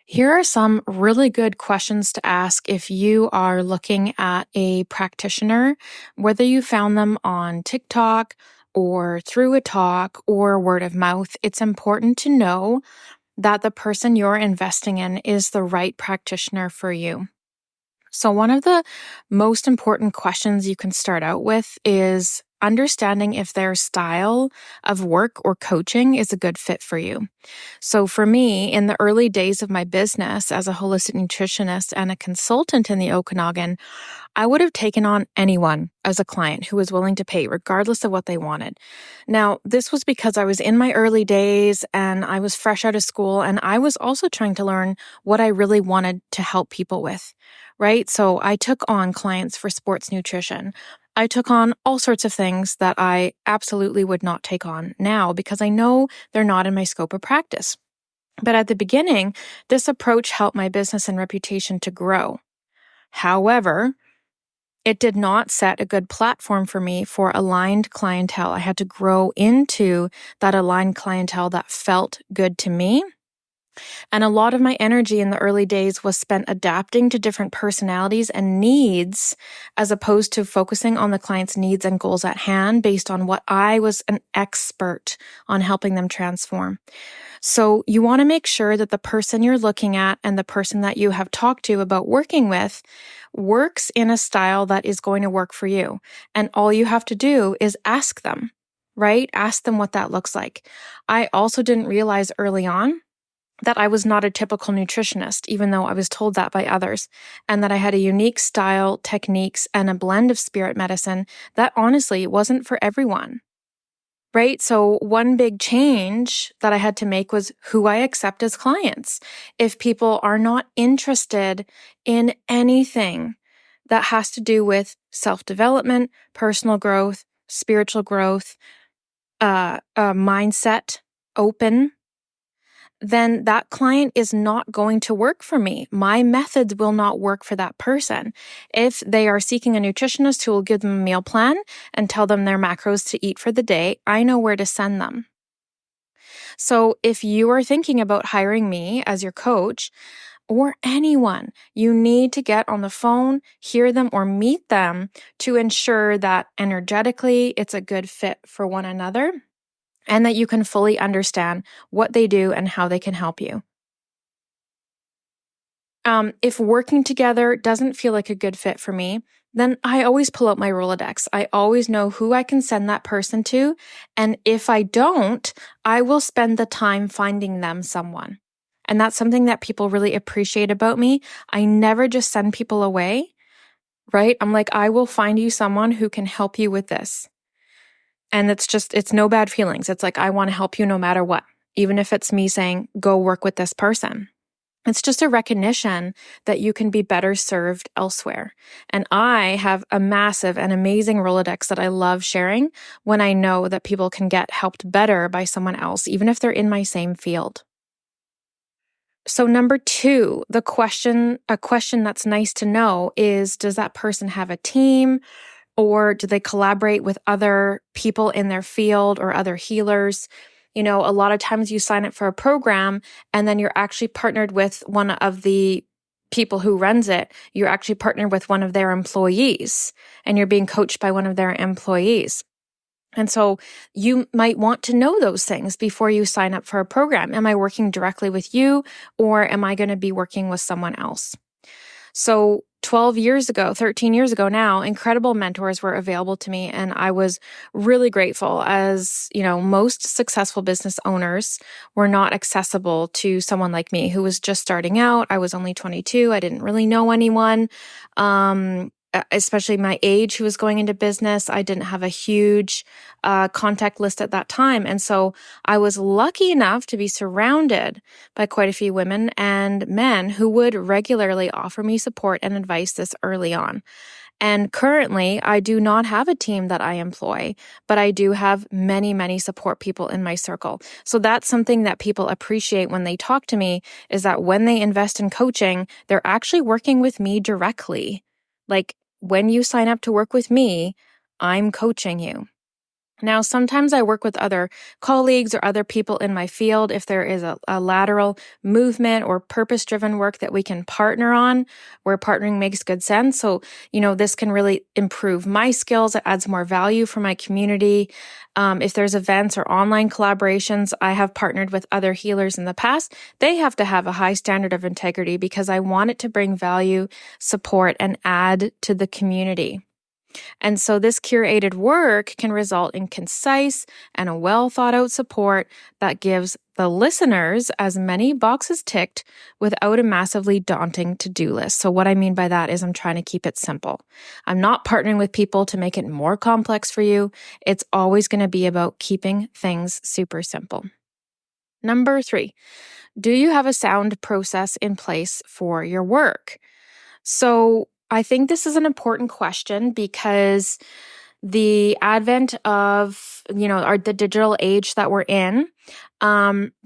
Here are some really good questions to ask if you are looking at a practitioner, whether you found them on TikTok or through a talk or word of mouth. It's important to know that the person you're investing in is the right practitioner for you. So, one of the most important questions you can start out with is understanding if their style of work or coaching is a good fit for you. So, for me, in the early days of my business as a holistic nutritionist and a consultant in the Okanagan, I would have taken on anyone as a client who was willing to pay, regardless of what they wanted. Now, this was because I was in my early days and I was fresh out of school, and I was also trying to learn what I really wanted to help people with, right? So I took on clients for sports nutrition. I took on all sorts of things that I absolutely would not take on now because I know they're not in my scope of practice. But at the beginning, this approach helped my business and reputation to grow. However, it did not set a good platform for me for aligned clientele. I had to grow into that aligned clientele that felt good to me. And a lot of my energy in the early days was spent adapting to different personalities and needs, as opposed to focusing on the client's needs and goals at hand based on what I was an expert on helping them transform. So you want to make sure that the person you're looking at and the person that you have talked to about working with works in a style that is going to work for you. And all you have to do is ask them, right? Ask them what that looks like. I also didn't realize early on that I was not a typical nutritionist, even though I was told that by others, and that I had a unique style, techniques, and a blend of spirit medicine that honestly wasn't for everyone. Right? So one big change that I had to make was who I accept as clients. If people are not interested in anything that has to do with self-development, personal growth, spiritual growth, mindset, open, then that client is not going to work for me. My methods will not work for that person. If they are seeking a nutritionist who will give them a meal plan and tell them their macros to eat for the day, I know where to send them. So if you are thinking about hiring me as your coach or anyone, you need to get on the phone, hear them, or meet them to ensure that energetically it's a good fit for one another, and that you can fully understand what they do and how they can help you. If working together doesn't feel like a good fit for me, then I always pull out my Rolodex. I always know who I can send that person to. And if I don't, I will spend the time finding them someone. And that's something that people really appreciate about me. I never just send people away, right? I'm like, I will find you someone who can help you with this. And it's no bad feelings. It's like, I want to help you no matter what, even if it's me saying, go work with this person. It's just a recognition that you can be better served elsewhere. And I have a massive and amazing Rolodex that I love sharing when I know that people can get helped better by someone else, even if they're in my same field. So number 2, a question that's nice to know is, does that person have a team? Or do they collaborate with other people in their field or other healers? You know, a lot of times you sign up for a program and then you're actually partnered with one of the people who runs it. You're actually partnered with one of their employees and you're being coached by one of their employees. And so you might want to know those things before you sign up for a program. Am I working directly with you, or am I going to be working with someone else? So 13 years ago now, incredible mentors were available to me. And I was really grateful, as, you know, most successful business owners were not accessible to someone like me who was just starting out. I was only 22. I didn't really know anyone, especially my age, who was going into business. I didn't have a huge contact list at that time. And so I was lucky enough to be surrounded by quite a few women and men who would regularly offer me support and advice this early on. And currently, I do not have a team that I employ, but I do have many, many support people in my circle. So that's something that people appreciate when they talk to me, is that when they invest in coaching, they're actually working with me directly. Like, when you sign up to work with me, I'm coaching you. Now, sometimes I work with other colleagues or other people in my field if there is a lateral movement or purpose-driven work that we can partner on, where partnering makes good sense. So, this can really improve my skills. It adds more value for my community. If there's events or online collaborations, I have partnered with other healers in the past. They have to have a high standard of integrity because I want it to bring value, support, and add to the community. And so this curated work can result in concise and a well thought out support that gives the listeners as many boxes ticked without a massively daunting to-do list. So what I mean by that is I'm trying to keep it simple. I'm not partnering with people to make it more complex for you. It's always going to be about keeping things super simple. Number 3, do you have a sound process in place for your work? So I think this is an important question because the advent of, the digital age that we're in,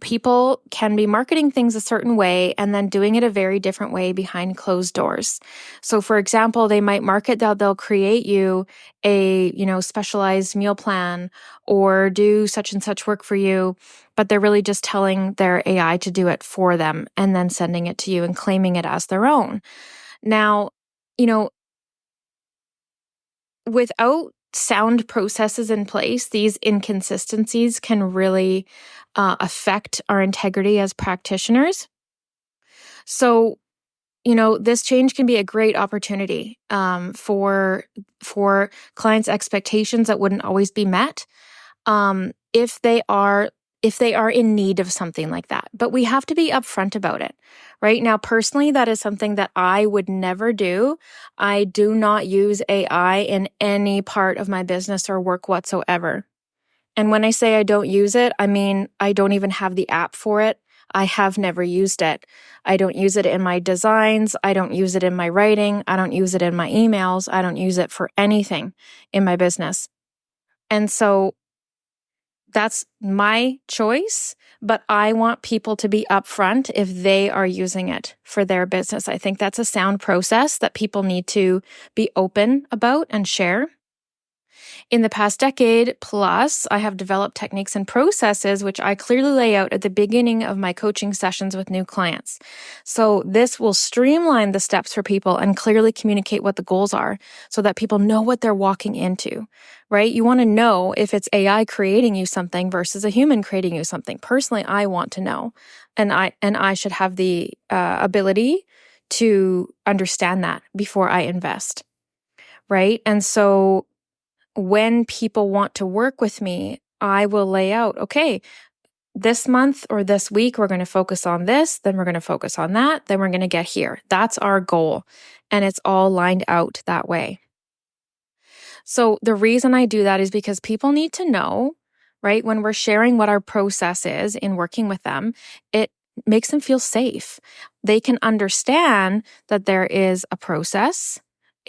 people can be marketing things a certain way and then doing it a very different way behind closed doors. So for example, they might market that they'll create you a, specialized meal plan or do such and such work for you, but they're really just telling their AI to do it for them and then sending it to you and claiming it as their own. Now, without sound processes in place, these inconsistencies can really affect our integrity as practitioners. So, this change can be a great opportunity for clients' expectations that wouldn't always be met if they are in need of something like that. But we have to be upfront about it. Right now, personally, that is something that I would never do. I do not use AI in any part of my business or work whatsoever. And when I say I don't use it, I mean, I don't even have the app for it. I have never used it. I don't use it in my designs. I don't use it in my writing. I don't use it in my emails. I don't use it for anything in my business. And so that's my choice, but I want people to be upfront if they are using it for their business. I think that's a sound process that people need to be open about and share. In the past decade plus, I have developed techniques and processes which I clearly lay out at the beginning of my coaching sessions with new clients. So this will streamline the steps for people and clearly communicate what the goals are so that people know what they're walking into, right? You want to know if it's AI creating you something versus a human creating you something. Personally, I want to know, and I should have the ability to understand that before I invest, right? And so when people want to work with me, I will lay out, okay, this month or this week, we're going to focus on this, then we're going to focus on that, then we're going to get here. That's our goal. And it's all lined out that way. So the reason I do that is because people need to know, right? When we're sharing what our process is in working with them, it makes them feel safe. They can understand that there is a process,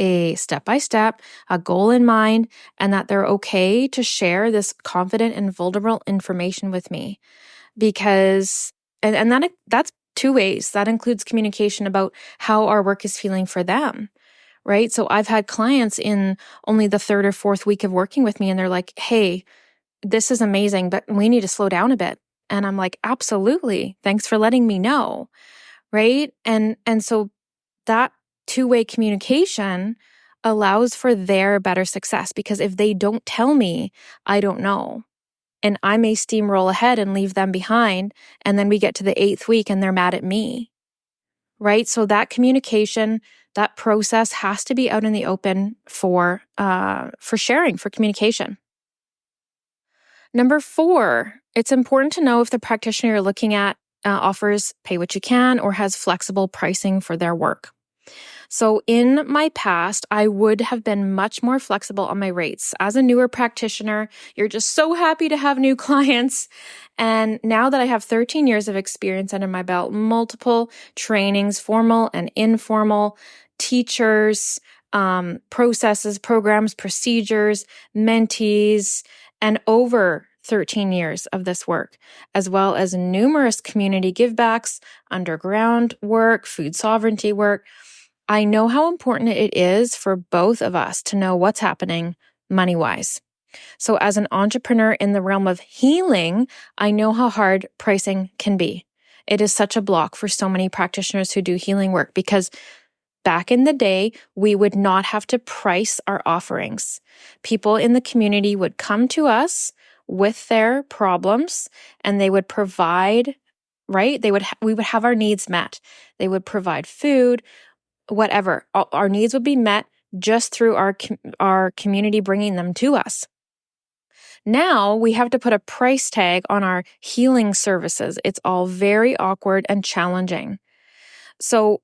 a step-by-step, a goal in mind, and that they're okay to share this confident and vulnerable information with me. Because, and that's two ways. That includes communication about how our work is feeling for them, right? So I've had clients in only the 3rd or 4th week of working with me, and they're like, hey, this is amazing, but we need to slow down a bit. And I'm like, absolutely. Thanks for letting me know, right? And so that two-way communication allows for their better success, because if they don't tell me, I don't know. And I may steamroll ahead and leave them behind. And then we get to the 8th week and they're mad at me, right? So that communication, that process has to be out in the open for sharing, for communication. Number 4, it's important to know if the practitioner you're looking at offers pay what you can or has flexible pricing for their work. So in my past, I would have been much more flexible on my rates. As a newer practitioner, you're just so happy to have new clients. And now that I have 13 years of experience under my belt, multiple trainings, formal and informal, teachers, processes, programs, procedures, mentees, and over 13 years of this work, as well as numerous community givebacks, underground work, food sovereignty work, I know how important it is for both of us to know what's happening money-wise. So as an entrepreneur in the realm of healing, I know how hard pricing can be. It is such a block for so many practitioners who do healing work because back in the day, we would not have to price our offerings. People in the community would come to us with their problems and they would provide, right? We would have our needs met. They would provide food, whatever. Our needs would be met just through our community bringing them to us. Now we have to put a price tag on our healing services. It's all very awkward and challenging. So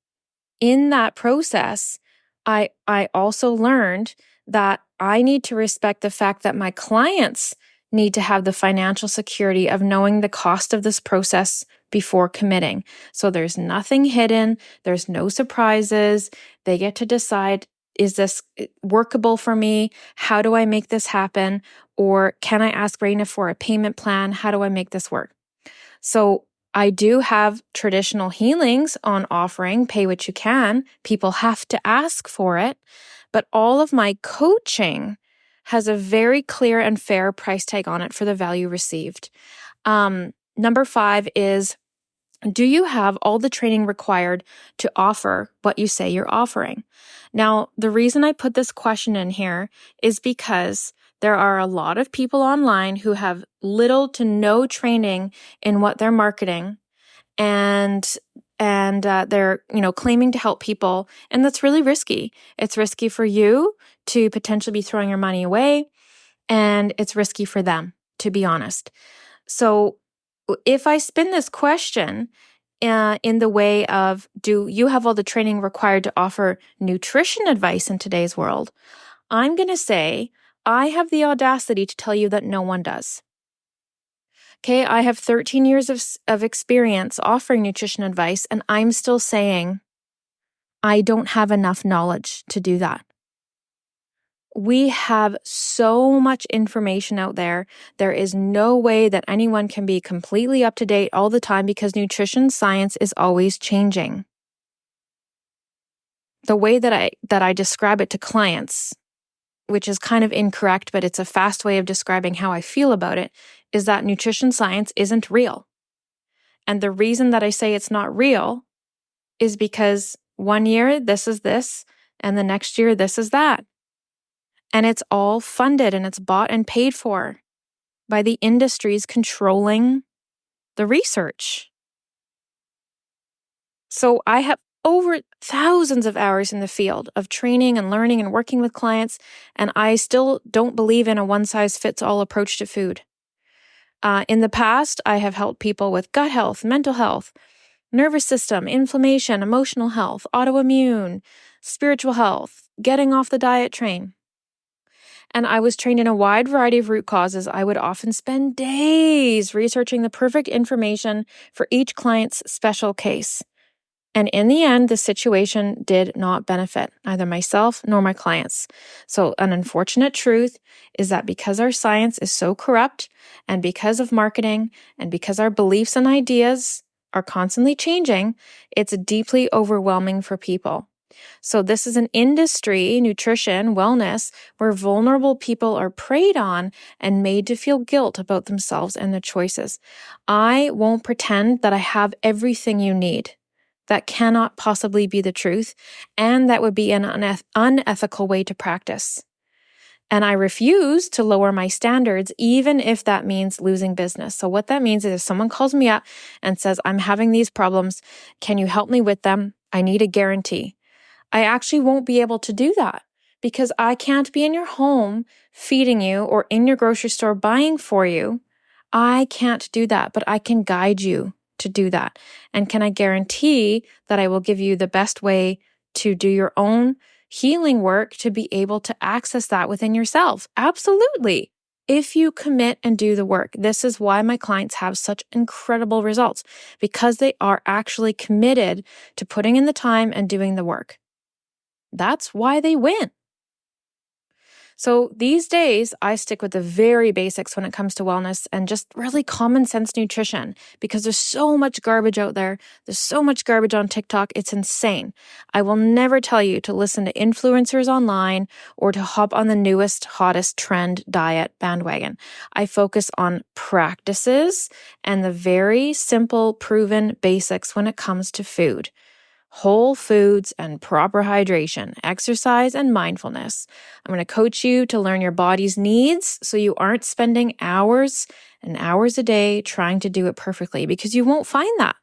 in that process, I also learned that I need to respect the fact that my clients need to have the financial security of knowing the cost of this process before committing. So there's nothing hidden, there's no surprises. They get to decide, is this workable for me? How do I make this happen? Or can I ask Raina for a payment plan? How do I make this work? So I do have traditional healings on offering, pay what you can. People have to ask for it. But all of my coaching has a very clear and fair price tag on it for the value received. Number 5 is, do you have all the training required to offer what you say you're offering? Now, the reason I put this question in here is because there are a lot of people online who have little to no training in what they're marketing, and they're claiming to help people, and that's really risky. It's risky for you to potentially be throwing your money away, and it's risky for them, to be honest. So if I spin this question in the way of, do you have all the training required to offer nutrition advice in today's world? I'm going to say, I have the audacity to tell you that no one does. Okay, I have 13 years of experience offering nutrition advice, and I'm still saying I don't have enough knowledge to do that. We have so much information out there. There is no way that anyone can be completely up to date all the time because nutrition science is always changing. The way that I describe it to clients, which is kind of incorrect, but it's a fast way of describing how I feel about it, is that nutrition science isn't real. And the reason that I say it's not real is because one year this is this, and the next year this is that. And it's all funded and it's bought and paid for by the industries controlling the research. So I have over thousands of hours in the field of training and learning and working with clients, and I still don't believe in a one-size-fits-all approach to food. In the past, I have helped people with gut health, mental health, nervous system, inflammation, emotional health, autoimmune, spiritual health, getting off the diet train. And I was trained in a wide variety of root causes. I would often spend days researching the perfect information for each client's special case. And in the end, the situation did not benefit either myself nor my clients. So an unfortunate truth is that because our science is so corrupt, and because of marketing, and because our beliefs and ideas are constantly changing, it's deeply overwhelming for people. So this is an industry, nutrition, wellness, where vulnerable people are preyed on and made to feel guilt about themselves and their choices. I won't pretend that I have everything you need. That cannot possibly be the truth, and that would be an unethical way to practice. And I refuse to lower my standards, even if that means losing business. So what that means is if someone calls me up and says, I'm having these problems, can you help me with them? I need a guarantee. I actually won't be able to do that because I can't be in your home feeding you or in your grocery store buying for you. I can't do that, but I can guide you to do that. And can I guarantee that I will give you the best way to do your own healing work to be able to access that within yourself? Absolutely. If you commit and do the work. This is why my clients have such incredible results, because they are actually committed to putting in the time and doing the work. That's why they win. So these days, I stick with the very basics when it comes to wellness and just really common sense nutrition because there's so much garbage out there. There's so much garbage on TikTok. It's insane. I will never tell you to listen to influencers online or to hop on the newest, hottest trend diet bandwagon. I focus on practices and the very simple, proven basics when it comes to food. Whole foods and proper hydration, exercise and mindfulness. I'm going to coach you to learn your body's needs so you aren't spending hours and hours a day trying to do it perfectly because you won't find that.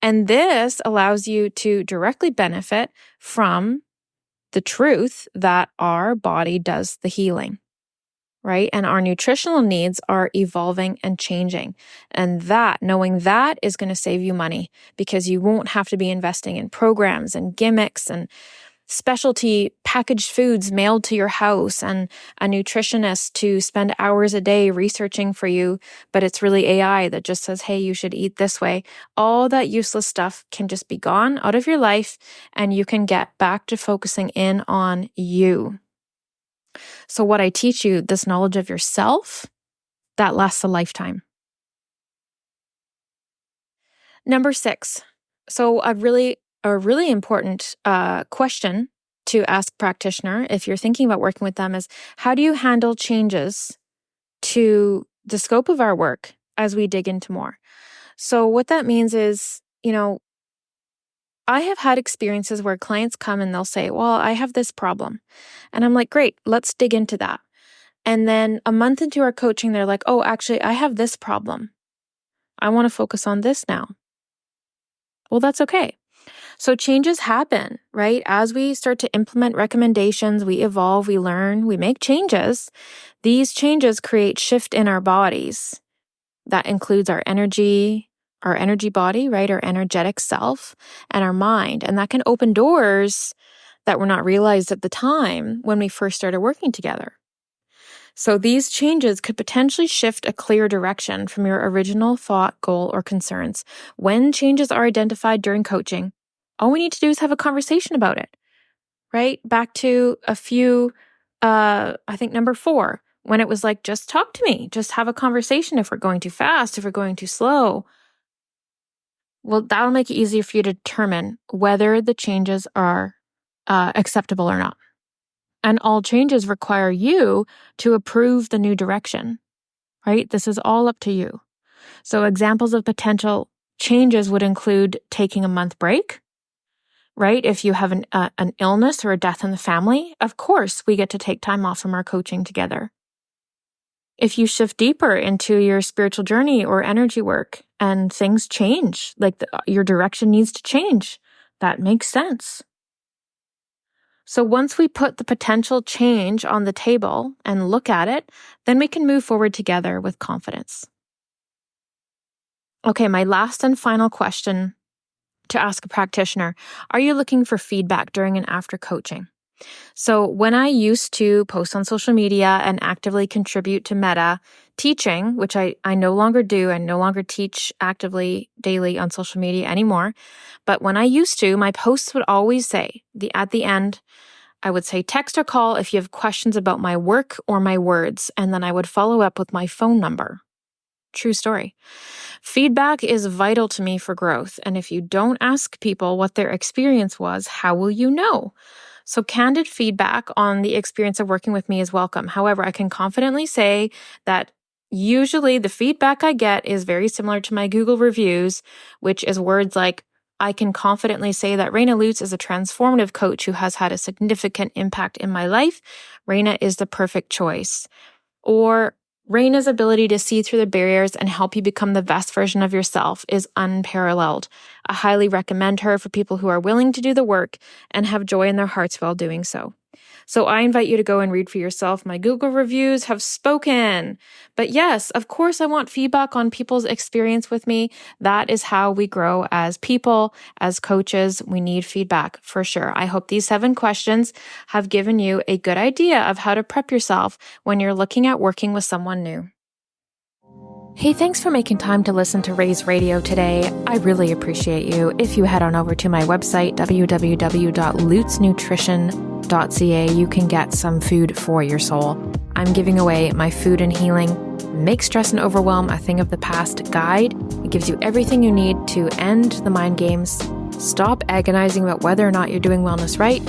And this allows you to directly benefit from the truth that our body does the healing, right? And our nutritional needs are evolving and changing. And knowing that is going to save you money because you won't have to be investing in programs and gimmicks and specialty packaged foods mailed to your house and a nutritionist to spend hours a day researching for you, but it's really AI that just says, hey, you should eat this way. All that useless stuff can just be gone out of your life and you can get back to focusing in on you. So what I teach you, this knowledge of yourself, that lasts a lifetime. Number 6. So a really important question to ask practitioner if you're thinking about working with them is, how do you handle changes to the scope of our work as we dig into more? So what that means is, I have had experiences where clients come and they'll say, well, I have this problem. And I'm like, great, let's dig into that. And then a month into our coaching, they're like, oh, actually, I have this problem. I want to focus on this now. Well, that's okay. So changes happen, right? As we start to implement recommendations, we evolve, we learn, we make changes. These changes create shift in our bodies. That includes our energy body, right? Our energetic self and our mind. And that can open doors that were not realized at the time when we first started working together. So these changes could potentially shift a clear direction from your original thought, goal, or concerns. When changes are identified during coaching, all we need to do is have a conversation about it, right? Back to a few, I think number 4, when it was like, just talk to me, just have a conversation if we're going too fast, if we're going too slow. Well, that'll make it easier for you to determine whether the changes are acceptable or not. And all changes require you to approve the new direction, right? This is all up to you. So examples of potential changes would include taking a month break, right? If you have an illness or a death in the family, of course, we get to take time off from our coaching together. If you shift deeper into your spiritual journey or energy work and things change, like your direction needs to change, that makes sense. So once we put the potential change on the table and look at it, then we can move forward together with confidence. Okay, my last and final question to ask a practitioner: are you looking for feedback during and after coaching? So when I used to post on social media and actively contribute to meta teaching, which I no longer do, I no longer teach actively daily on social media anymore. But when I used to, my posts would always say, at the end, I would say, text or call if you have questions about my work or my words, and then I would follow up with my phone number. True story. Feedback is vital to me for growth, and if you don't ask people what their experience was, how will you know? So candid feedback on the experience of working with me is welcome. However, I can confidently say that usually the feedback I get is very similar to my Google reviews, which is words like, I can confidently say that Raina Lutz is a transformative coach who has had a significant impact in my life. Raina is the perfect choice. Or Raina's ability to see through the barriers and help you become the best version of yourself is unparalleled. I highly recommend her for people who are willing to do the work and have joy in their hearts while doing so. So I invite you to go and read for yourself. My Google reviews have spoken. But yes, of course, I want feedback on people's experience with me. That is how we grow as people, as coaches. We need feedback for sure. I hope these 7 questions have given you a good idea of how to prep yourself when you're looking at working with someone new. Hey, thanks for making time to listen to Raise Radio today. I really appreciate you. If you head on over to my website, www.lutesnutrition.ca, you can get some food for your soul. I'm giving away my Food and Healing Make Stress and Overwhelm a Thing of the Past guide. It gives you everything you need to end the mind games, stop agonizing about whether or not you're doing wellness right,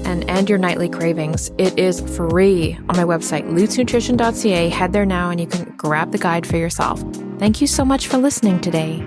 and end your nightly cravings. It is free on my website, lutesnutrition.ca. Head there now and you can grab the guide for yourself. Thank you so much for listening today.